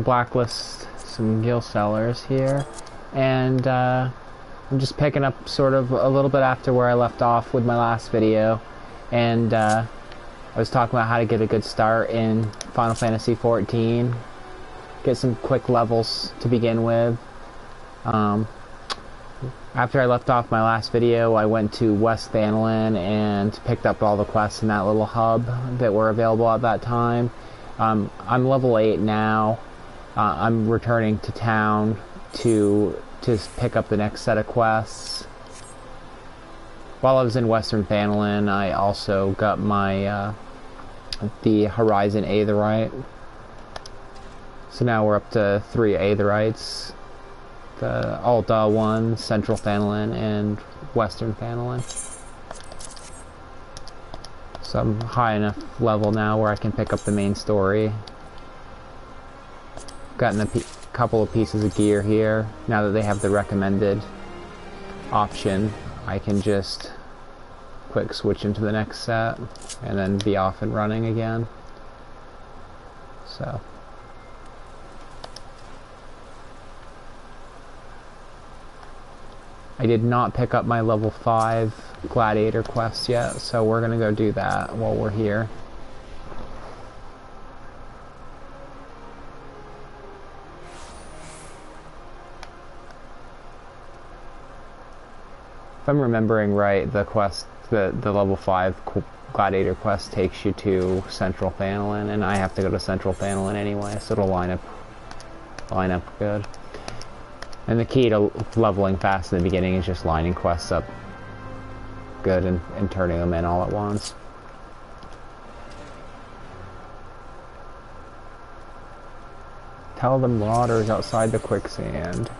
blacklist some gil sellers here, and I'm just picking up sort of a little bit after where I left off with my last video, and I was talking about how to get a good start in Final Fantasy XIV, get some quick levels to begin with. After I left off my last video, I went to West Thanlin and picked up all the quests in that little hub that were available at that time. I'm level 8 now. I'm returning to town to pick up the next set of quests. While I was in Western Thanlin, I also got my the Horizon Aetherite. So now we're up to 3 Aetherites. The Alta one, Central Thanlin, and Western Thanlin. So I'm high enough level now where I can pick up the main story. Gotten a couple of pieces of gear here. Now that they have the recommended option, I can just quick switch into the next set and then be off and running again. So I did not pick up my level 5 Gladiator quest yet, so we're gonna go do that while we're here. If I'm remembering right, the quest, the level 5 Gladiator quest takes you to Central Thanlin, and I have to go to Central Thanlin anyway, so it'll line up good. And the key to leveling fast in the beginning is just lining quests up good and turning them in all at once. Tell the marauders outside the quicksand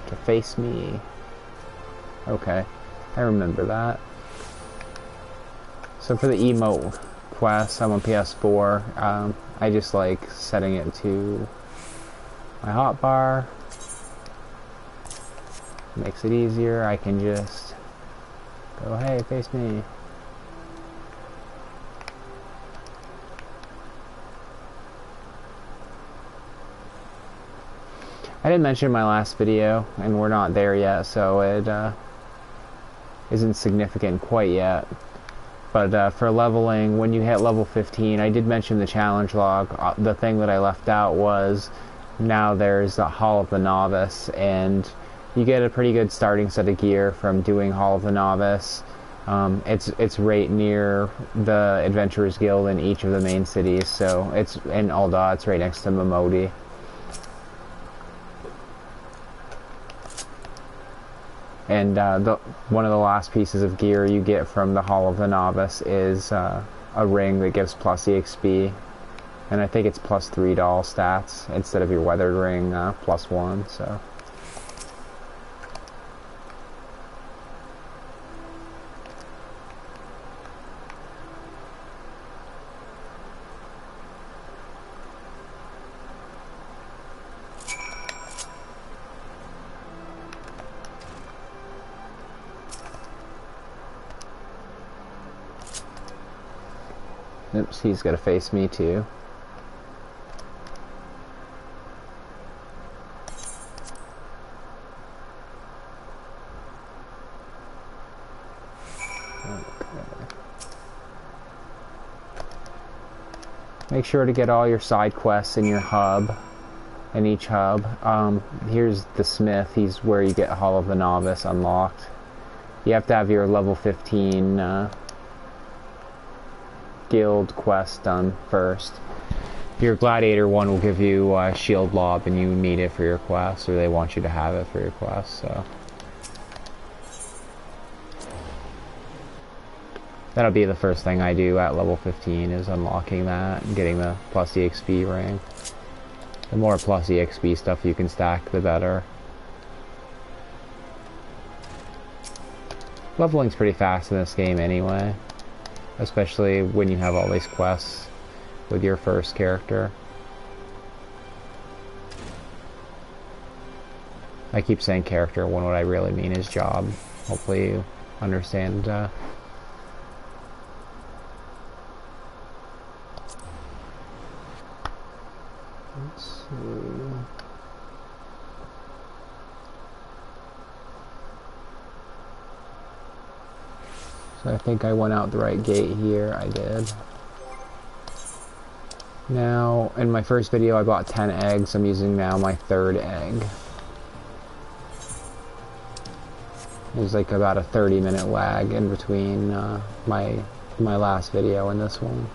to face me. Okay, I remember that. So for the emote quest, I'm on PS4. I just like setting it to my hotbar. Makes it easier. I can just go, hey, face me. I didn't mention in my last video, and we're not there yet, so it isn't significant quite yet. But for leveling, when you hit level 15, I did mention the challenge log. The thing that I left out was now there's the Hall of the Novice, and you get a pretty good starting set of gear from doing Hall of the Novice. It's right near the Adventurers Guild in each of the main cities, so it's in Ul'dah, it's right next to Momodi. And one of the last pieces of gear you get from the Hall of the Novice is a ring that gives plus EXP, and I think it's plus 3 doll stats instead of your weathered ring plus 1. So. Oops, he's gonna face me too. Okay. Make sure to get all your side quests in your hub, in each hub. Here's the Smith, he's where you get Hall of the Novice unlocked. You have to have your level 15 guild quest done first. Your Gladiator one will give you shield lob, and you need it for your quest, or they want you to have it for your quest, so that'll be the first thing I do at level 15, is unlocking that and getting the plus EXP ring. The more plus EXP stuff you can stack, the better. Leveling's pretty fast in this game anyway, especially when you have all these quests with your first character. I keep saying character when what I really mean is job. Hopefully you understand. Let's see. So I think I went out the right gate here. I did. Now, in my first video I bought 10 eggs. I'm using now my 3rd egg. There's like about a 30-minute lag in between my last video and this one.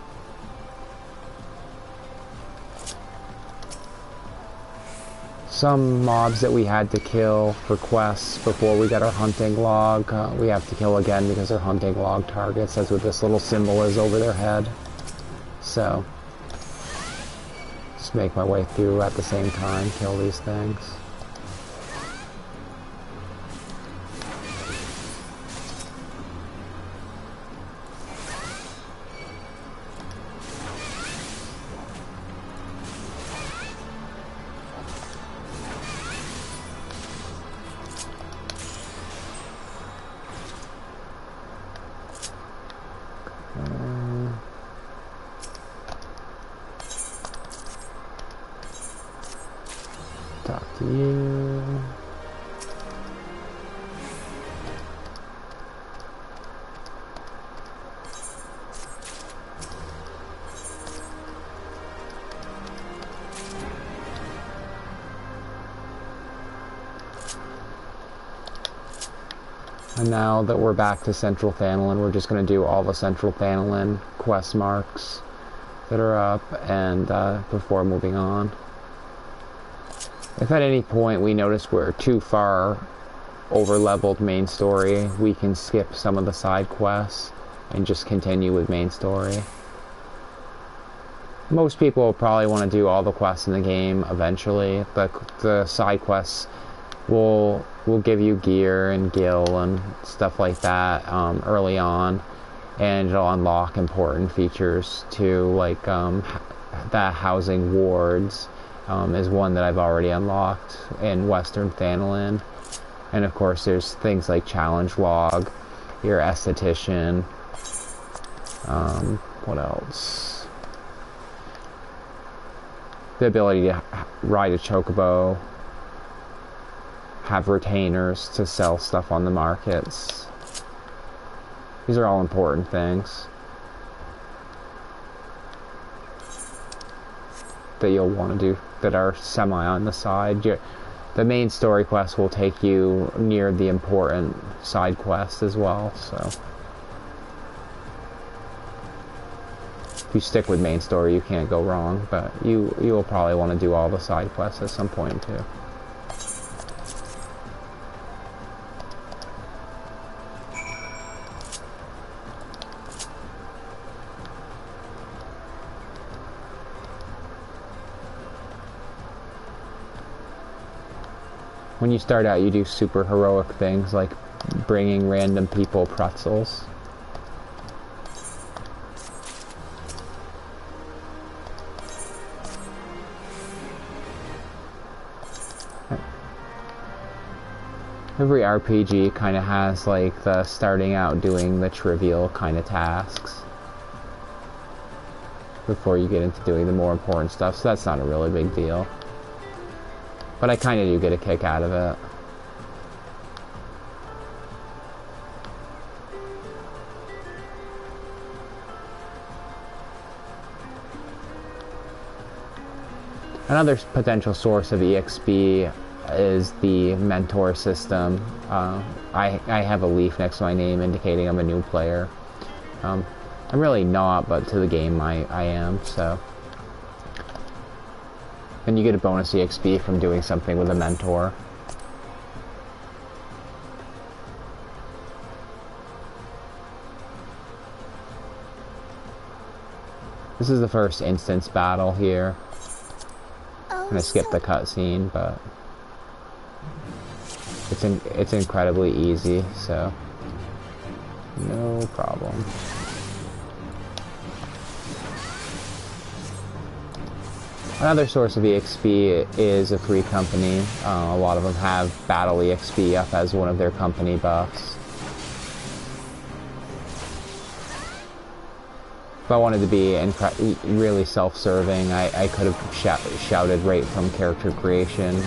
Some mobs that we had to kill for quests before we got our hunting log, we have to kill again because they're hunting log targets. That's what this little symbol is over their head. So, just make my way through at the same time, kill these things. Talk to you. And now that we're back to Central Thanolin, we're just going to do all the Central Thanolin quest marks that are up and before moving on. If at any point we notice we're too far over-leveled main story, we can skip some of the side quests and just continue with main story. Most people will probably want to do all the quests in the game eventually. The side quests will give you gear and gil and stuff like that early on, and it'll unlock important features too, like that housing wards. Is one that I've already unlocked in Western Thanolin. And of course there's things like challenge log, your esthetician, what else? The ability to ride a chocobo, have retainers to sell stuff on the markets. These are all important things that you'll want to do that are semi on the side. The main story quest will take you near the important side quest as well, so if you stick with main story you can't go wrong, but you will probably want to do all the side quests at some point too. When you start out, you do super heroic things like bringing random people pretzels. Every RPG kind of has like the starting out doing the trivial kind of tasks before you get into doing the more important stuff, so that's not a really big deal. But I kind of do get a kick out of it. Another potential source of EXP is the mentor system. I have a leaf next to my name indicating I'm a new player. I'm really not, but to the game I am, so. And you get a bonus EXP from doing something with a mentor. This is the first instance battle here. I'm gonna skip the cutscene, but it's incredibly easy, so no problem. Another source of EXP is a free company. A lot of them have Battle EXP up as one of their company buffs. if I wanted to be really self-serving, I could have shouted right from character creation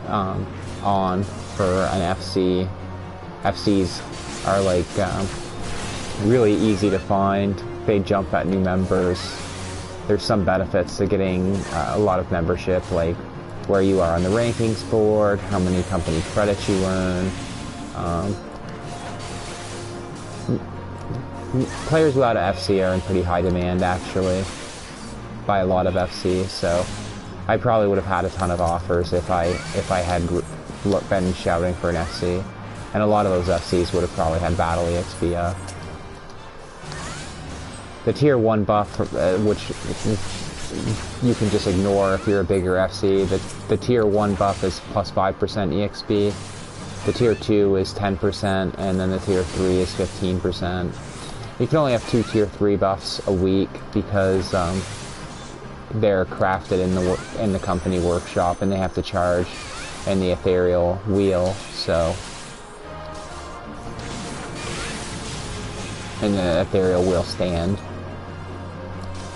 on for an FC. FCs are like really easy to find. They jump at new members. There's some benefits to getting a lot of membership, like where you are on the rankings board, how many company credits you earn. Players without an FC are in pretty high demand, actually, by a lot of FCs, so I probably would have had a ton of offers if I had been shouting for an FC, and a lot of those FCs would have probably had Battle EXP up. The Tier 1 buff, which you can just ignore if you're a bigger FC, the Tier 1 buff is plus 5% EXP, the Tier 2 is 10%, and then the Tier 3 is 15%. You can only have 2 Tier 3 buffs a week because they're crafted in the company workshop, and they have to charge in the ethereal wheel, so... in the ethereal wheel stand.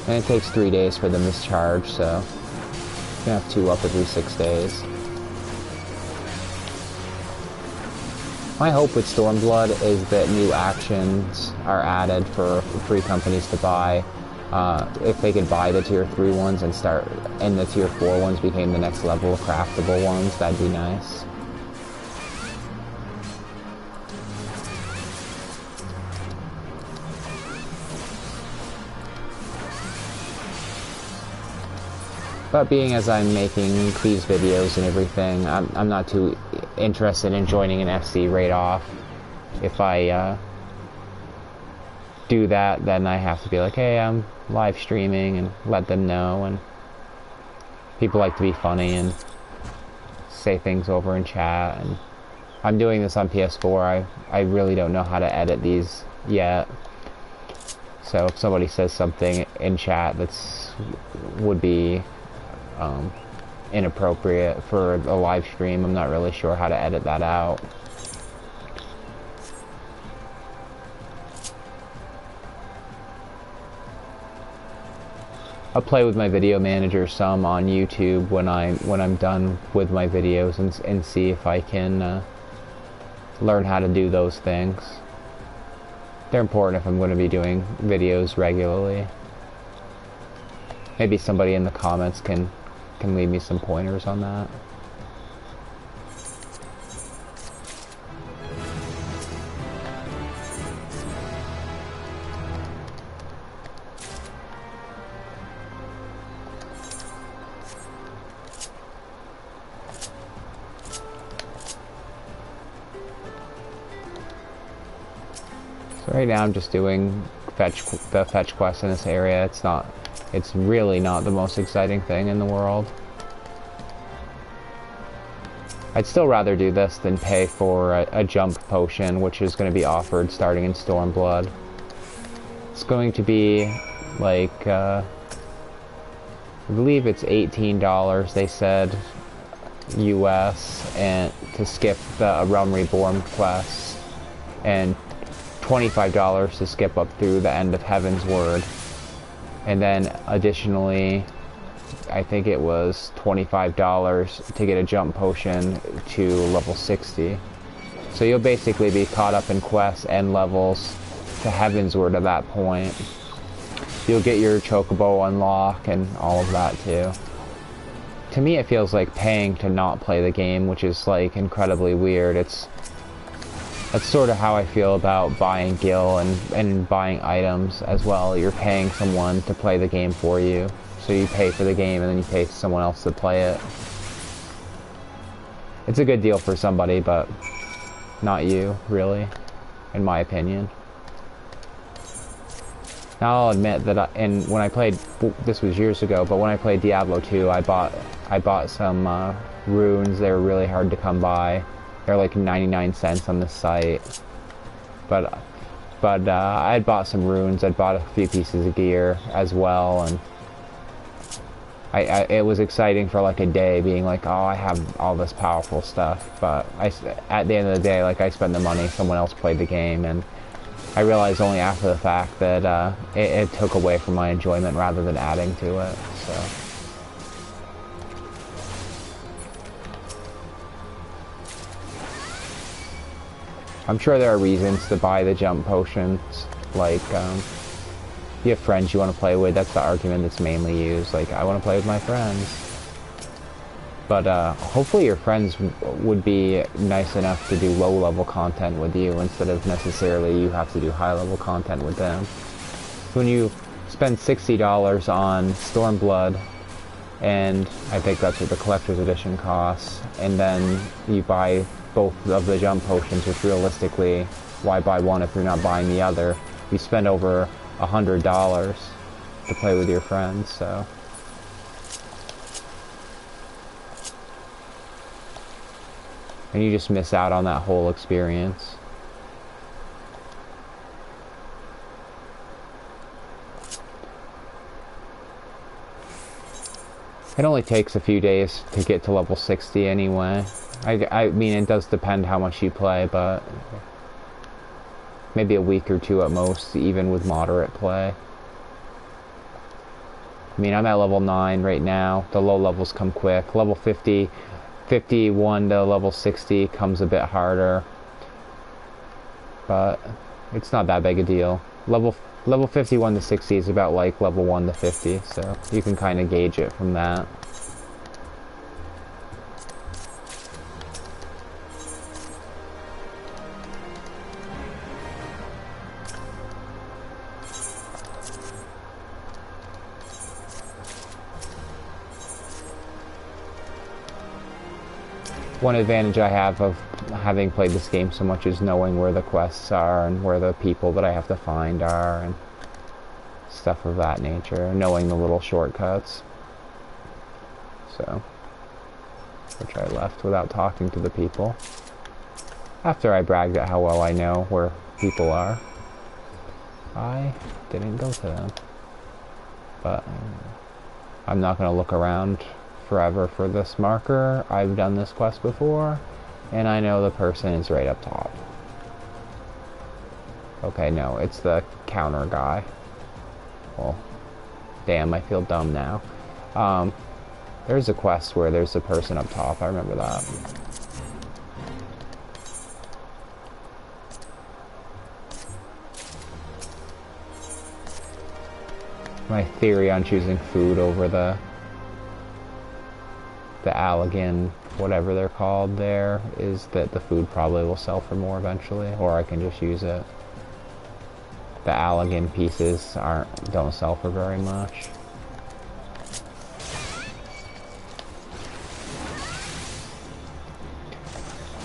And it takes 3 days for them to charge, so you can have 2 up every 6 days. My hope with Stormblood is that new actions are added for free companies to buy. If they could buy the Tier 3 ones and the Tier 4 ones became the next level of craftable ones, that'd be nice. But being as I'm making these videos and everything, I'm not too interested in joining an FC right off. If I do that, then I have to be like, hey, I'm live streaming, and let them know. And people like to be funny and say things over in chat. And I'm doing this on PS4. I really don't know how to edit these yet. So if somebody says something in chat would be inappropriate for a live stream, I'm not really sure how to edit that out. I'll play with my video manager some on YouTube when I'm done with my videos and see if I can learn how to do those things. They're important if I'm going to be doing videos regularly. Maybe somebody in the comments can leave me some pointers on that. So right now I'm just doing the fetch quest in this area. It's really not the most exciting thing in the world. I'd still rather do this than pay for a jump potion, which is going to be offered starting in Stormblood. It's going to be like, I believe it's $18, they said, US, and to skip the Realm Reborn quest, and $25 to skip up through the end of Heaven's Word. And then additionally, I think it was $25 to get a jump potion to level 60. So you'll basically be caught up in quests and levels to Heaven's Word at that point. You'll get your Chocobo unlock and all of that too. To me it feels like paying to not play the game, which is like incredibly weird. That's sort of how I feel about buying Gil and buying items as well. You're paying someone to play the game for you. So you pay for the game and then you pay someone else to play it. It's a good deal for somebody, but not you, really, in my opinion. Now I'll admit that when I played, this was years ago, but when I played Diablo 2, I bought some runes. They were really hard to come by. They're like 99 cents on the site, but I had bought some runes. I'd bought a few pieces of gear as well, and it was exciting for like a day, being like, oh, I have all this powerful stuff. But at the end of the day, like, I spent the money, someone else played the game, and I realized only after the fact that it took away from my enjoyment rather than adding to it, so. I'm sure there are reasons to buy the jump potions, like, you have friends you want to play with, that's the argument that's mainly used, like, I want to play with my friends. But, hopefully your friends would be nice enough to do low-level content with you, instead of necessarily you have to do high-level content with them. When you spend $60 on Stormblood, and I think that's what the Collector's Edition costs, and then you buy both of the jump potions, which realistically, why buy one if you're not buying the other? You spend over $100 to play with your friends, so. And you just miss out on that whole experience. It only takes a few days to get to level 60 anyway. I mean, it does depend how much you play, but maybe a week or two at most, even with moderate play. I mean, I'm at level 9 right now. The low levels come quick. Level 51 to level 60 comes a bit harder, but it's not that big a deal. Level 51 to 60 is about like level 1 to 50, so you can kind of gauge it from that. One advantage I have of having played this game so much is knowing where the quests are and where the people that I have to find are and stuff of that nature, knowing the little shortcuts. So, which I left without talking to the people. After I bragged at how well I know where people are, I didn't go to them. But I'm not going to look around forever for this marker. I've done this quest before, and I know the person is right up top. Okay, no, it's the counter guy. Well, damn, I feel dumb now. There's a quest where there's a person up top, I remember that. My theory on choosing food over the Allegan, whatever they're called there, is that the food probably will sell for more eventually, or I can just use it. The Allegan pieces don't sell for very much.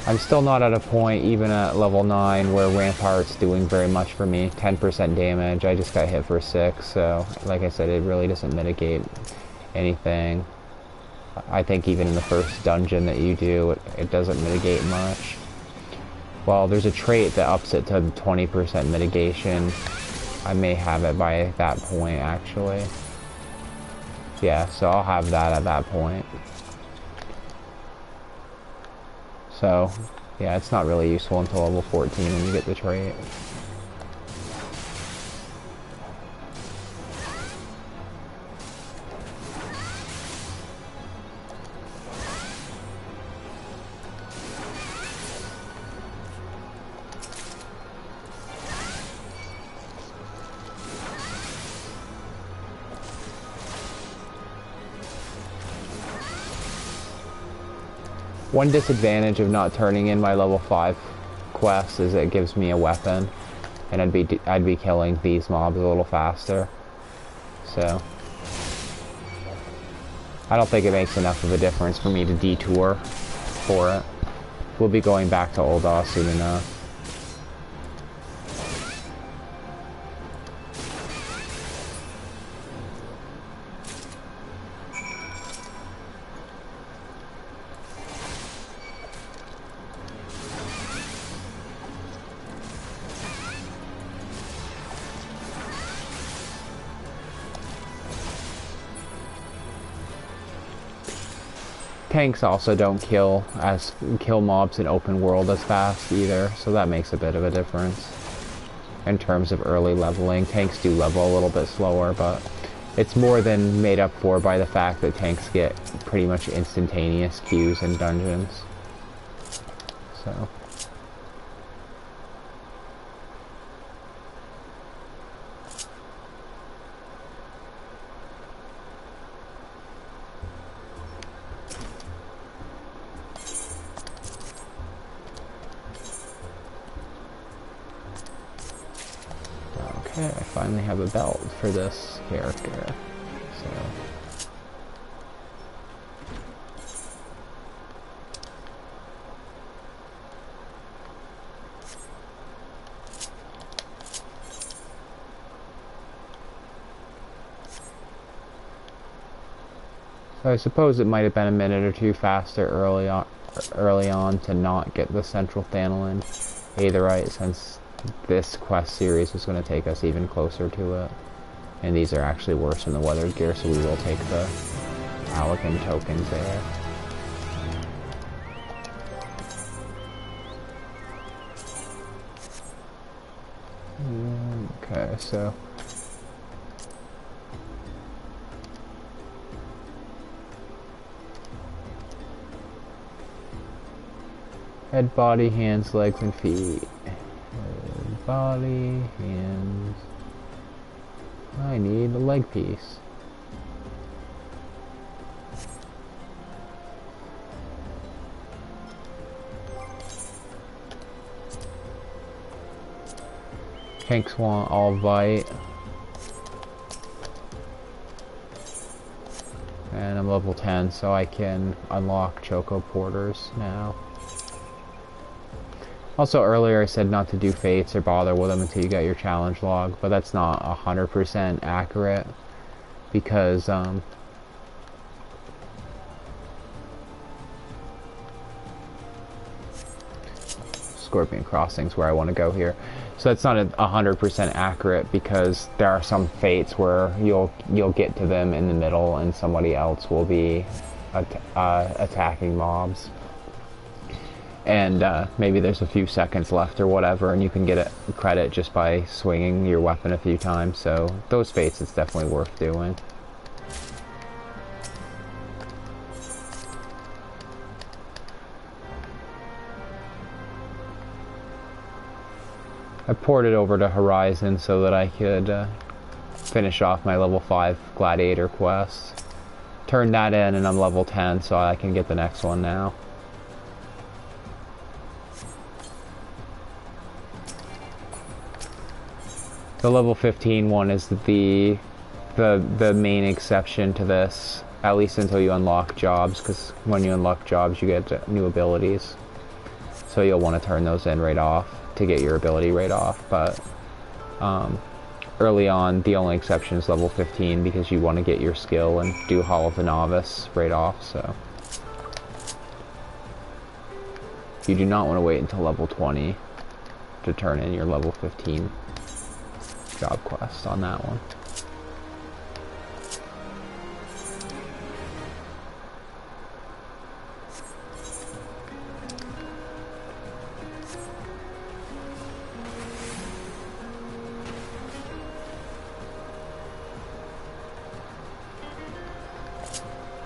I'm still not at a point, even at level 9, where Rampart's doing very much for me. 10% damage, I just got hit for 6, so like I said, it really doesn't mitigate anything. I think even in the first dungeon that you do, it doesn't mitigate much. Well, there's a trait that ups it to 20% mitigation. I may have it by that point, actually. Yeah, so I'll have that at that point. So, yeah, it's not really useful until level 14 when you get the trait. One disadvantage of not turning in my level 5 quest is it gives me a weapon, and I'd be killing these mobs a little faster. So I don't think it makes enough of a difference for me to detour for it. We'll be going back to Ul'dah soon enough. Tanks also don't kill mobs in open world as fast either, so that makes a bit of a difference. in terms of early leveling. Tanks do level a little bit slower, but it's more than made up for by the fact that tanks get pretty much instantaneous queues in dungeons. So. Okay, I finally have a belt for this character, so... So I suppose it might have been a minute or two faster early on to not get the central Thanalan Aetherite, since this quest series was going to take us even closer to it. And these are actually worse than the weathered gear, so we will take the Allergen tokens there. Okay, so... head, body, hands, legs, and feet. Head, body, hands. I need a leg piece. Tanks want all bite. And I'm level 10, so I can unlock Choco Porters now. Also, earlier I said not to do fates or bother with them until you get your challenge log, but that's not 100% accurate, because Scorpion Crossing's where I want to go here. So that's not 100% accurate, because there are some fates where you'll get to them in the middle and somebody else will be attacking mobs. And maybe there's a few seconds left or whatever, and you can get a credit just by swinging your weapon a few times. So those fates, it's definitely worth doing. I ported over to Horizon so that I could finish off my level 5 Gladiator quest. Turned that in and I'm level 10, so I can get the next one now. The level 15 one is the main exception to this, at least until you unlock jobs, because when you unlock jobs you get new abilities. So you'll want to turn those in right off to get your ability right off, but early on the only exception is level 15, because you want to get your skill and do Hall of the Novice right off. So you do not want to wait until level 20 to turn in your level 15 job quest on that one.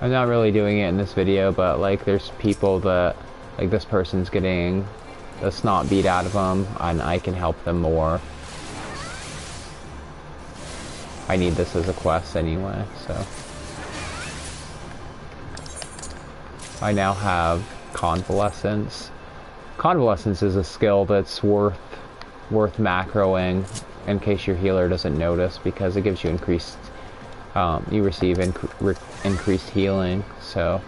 I'm not really doing it in this video, but like there's people that, like this person's getting the snot beat out of them, and I can help them more. I need this as a quest anyway, so. I now have Convalescence. Convalescence is a skill that's worth macroing in case your healer doesn't notice, because it gives you increased, you receive increased healing, so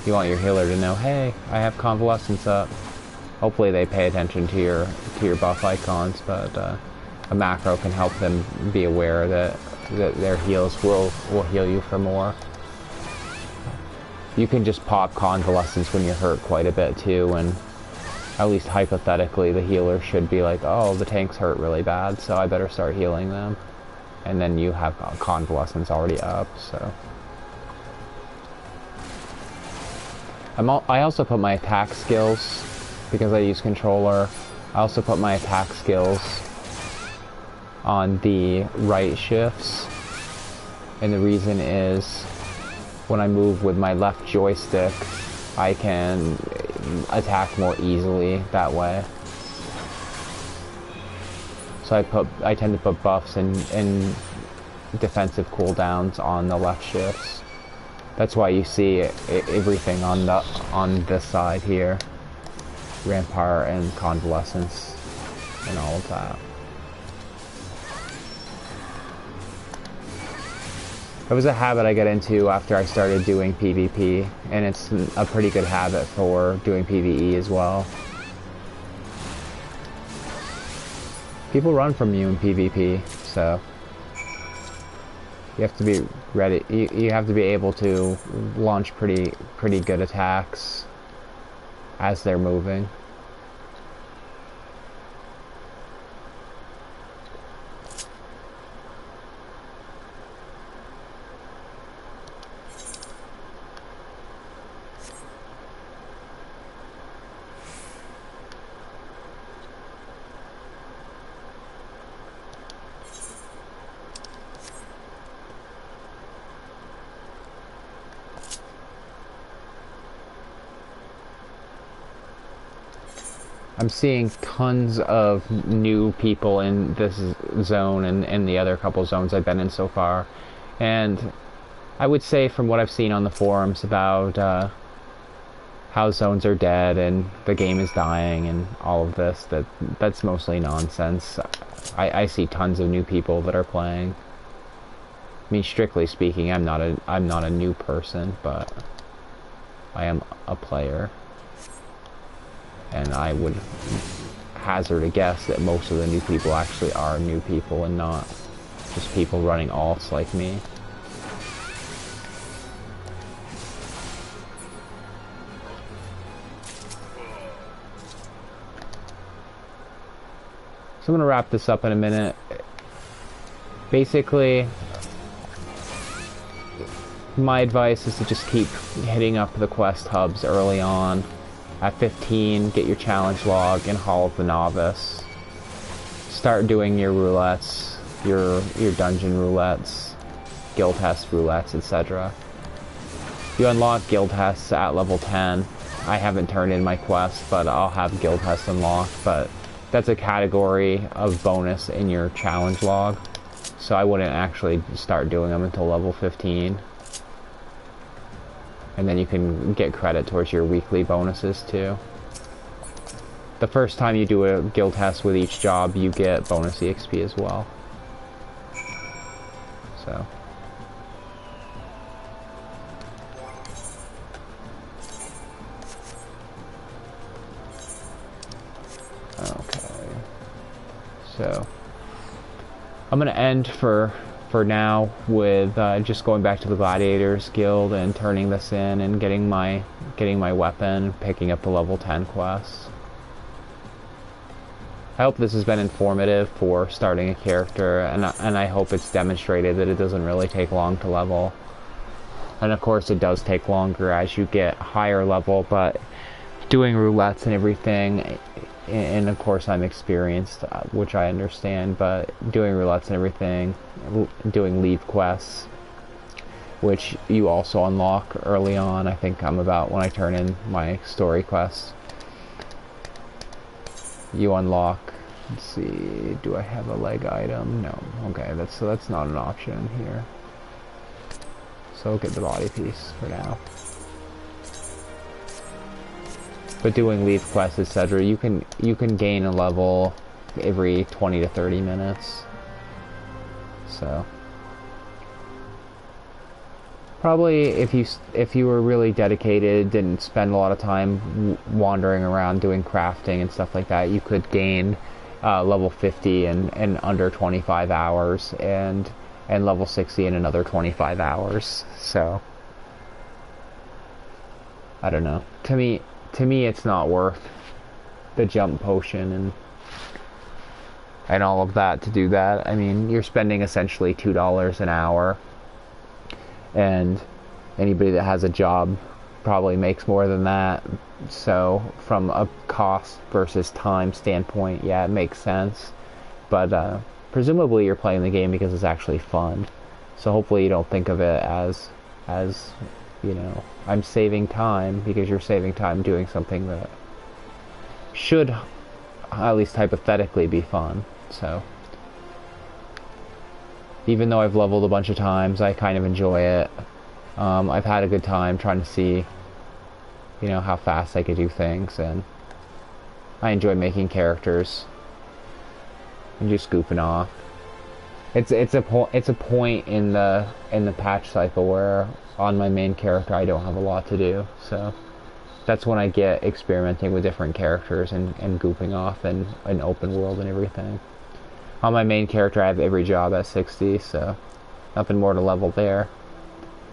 you want your healer to know, hey, I have Convalescence up. Hopefully they pay attention to your buff icons, but a macro can help them be aware that their heals will heal you for more. You can just pop Convalescence when you're hurt quite a bit too, and at least hypothetically the healer should be like, oh, the tank's hurt really bad, so I better start healing them. And then you have Convalescence already up, so. I also put my attack skills, because I use controller, I also put my attack skills on the right shifts, and the reason is when I move with my left joystick, I can attack more easily that way. So I tend to put buffs and defensive cooldowns on the left shifts. That's why you see everything on this side here, Rampart and Convalescence and all of that. It was a habit I got into after I started doing PvP, and it's a pretty good habit for doing PvE as well. People run from you in PvP, so you have to be ready. You have to be able to launch pretty good attacks as they're moving. I'm seeing tons of new people in this zone and the other couple zones I've been in so far. And I would say from what I've seen on the forums about how zones are dead and the game is dying and all of this, that's mostly nonsense. I see tons of new people that are playing. I mean, strictly speaking, I'm not a new person, but I am a player. And I would hazard a guess that most of the new people actually are new people and not just people running alts like me. So I'm going to wrap this up in a minute. Basically, my advice is to just keep hitting up the quest hubs early on. At 15, get your challenge log in Hall of the Novice. Start doing your roulettes, your dungeon roulettes, guild test roulettes, etc. You unlock guild tests at level 10. I haven't turned in my quest, but I'll have guild tests unlocked, but that's a category of bonus in your challenge log. So I wouldn't actually start doing them until level 15. And then you can get credit towards your weekly bonuses too. The first time you do a guild test with each job, you get bonus EXP as well. So. Okay. So. I'm gonna end for now with just going back to the Gladiators Guild and turning this in and getting my weapon, picking up the level 10 quests. I hope this has been informative for starting a character, and I hope it's demonstrated that it doesn't really take long to level. And of course it does take longer as you get higher level, but doing roulettes and everything, and of course I'm experienced, which I understand, but doing roulettes and everything, doing leave quests, which you also unlock early on. I think I'm about when I turn in my story quests. You unlock, let's see, do I have a leg item? No. Okay, that's not an option here. So I'll get the body piece for now. But doing leave quests, etc., you can gain a level every 20 to 30 minutes. So probably if you were really dedicated, didn't spend a lot of time wandering around doing crafting and stuff like that, you could gain level 50 in under 25 hours and level 60 in another 25 hours. So I don't know. To me it's not worth the jump potion and all of that to do that. I mean, you're spending essentially $2 an hour, and anybody that has a job probably makes more than that. So from a cost versus time standpoint, yeah, it makes sense. But presumably you're playing the game because it's actually fun. So hopefully you don't think of it as you know, I'm saving time, because you're saving time doing something that should, at least hypothetically, be fun. So even though I've leveled a bunch of times, I kind of enjoy it. I've had a good time trying to see, you know, how fast I could do things, and I enjoy making characters and just goofing off. It's a point in the patch cycle where on my main character I don't have a lot to do, so that's when I get experimenting with different characters and goofing off and an open world and everything. On my main character I have every job at 60, so nothing more to level there.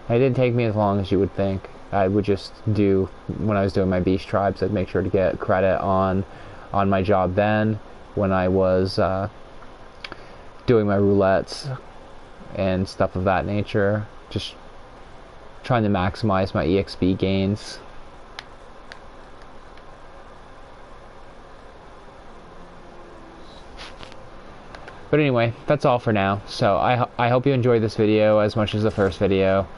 It didn't take me as long as you would think. I would just do, when I was doing my beast tribes, I'd make sure to get credit on my job then, when I was doing my roulettes and stuff of that nature, just trying to maximize my EXP gains. But anyway, that's all for now. So I hope you enjoyed this video as much as the first video.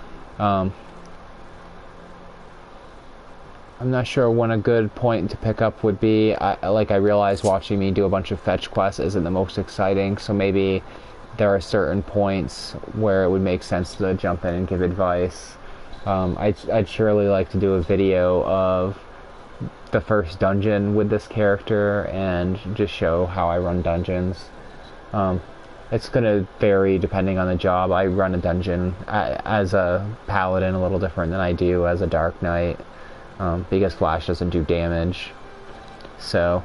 I'm not sure when a good point to pick up would be. I realize watching me do a bunch of fetch quests isn't the most exciting, so maybe there are certain points where it would make sense to jump in and give advice. I'd surely like to do a video of the first dungeon with this character and just show how I run dungeons. It's gonna vary depending on the job. I run a dungeon as a paladin a little different than I do as a dark knight, because flash doesn't do damage. So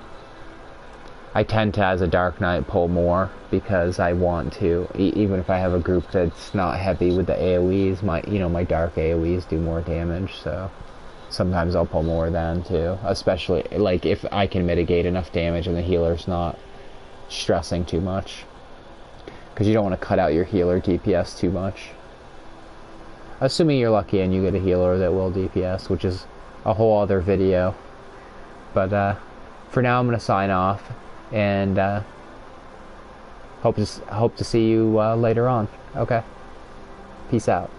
I tend to, as a dark knight, pull more because I want to. Even if I have a group that's not heavy with the AoEs, my dark AoEs do more damage. So sometimes I'll pull more than too, especially like if I can mitigate enough damage and the healer's not stressing too much, because you don't want to cut out your healer DPS too much, assuming you're lucky and you get a healer that will DPS, which is a whole other video. But for now I'm going to sign off, and hope to see you later on. Okay, peace out.